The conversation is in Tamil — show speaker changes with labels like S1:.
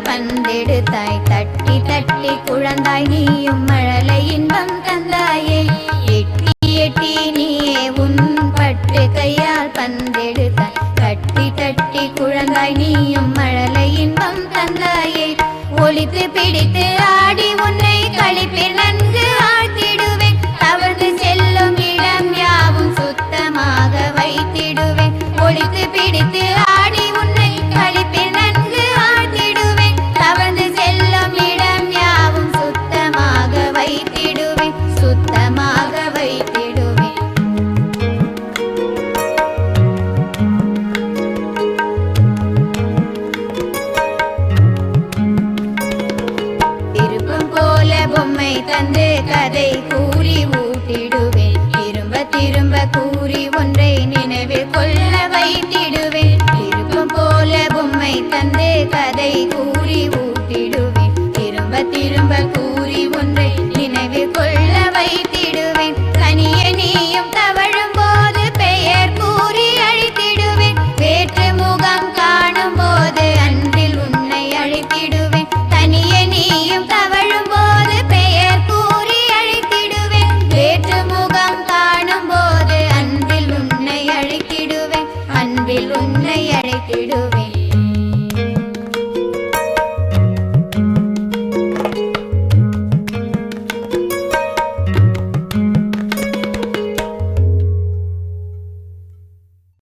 S1: பந்தெடுத்தாய் தட்டி தட்டி குழந்தாய் நீயும் மழலை இன்பம் தந்தாயே எட்டி எட்டி நீயே உன் பட்டு கையால் பந்தெடுத்தாய் தட்டி தட்டி குழந்தாய் நீயும் மழலை இன்பம் தந்தாயே ஒளித்து பிடித்து ஆடி உன்னை களிப்பில் நன்கு ஆழ்த்திடுவேன் தவறு செல்லும் இடம் யாவும் சுத்தமாக வைத்திடுவேன் ஒளித்து பிடித்து ஆடி உன்னை களிப்பில் நன்கு ஆழ்த்திடுவேன் தவறு செல்லும் இடம் யாவும் சுத்தமாக வைத்திடுவேன் சுத்தமாக வைத்திடுவேன் திருப்பம் போல பொம்மை தந்து கதை கூறி ஊட்டிடுவேன் திரும்ப திரும்ப கூறி ஒன்றை நினைவில் கொள்ள வைத்திடுவேன் திருப்பம் போல பொம்மை தந்து கதை கூறி ஊட்டிடுவேன் திரும்ப திரும்ப கூறி ஒன்றை நினைவில் கொள்ள வைத்திடுவேன் தனிய நீயும் தவழும் போது பெயர் கூறி அழைத்திடுவேன் வேற்று முகம் காணும் போது அன்பில் உன்னை அழைத்திடுவேன் தனிய நீயும் தவழும் போது பெயர் கூறி அழைத்திடுவேன் வேற்று முகம் காணும் போது அன்பில் உன்னை அழைத்திடுவேன் அன்பில் உன்னை அழைத்திடுவேன்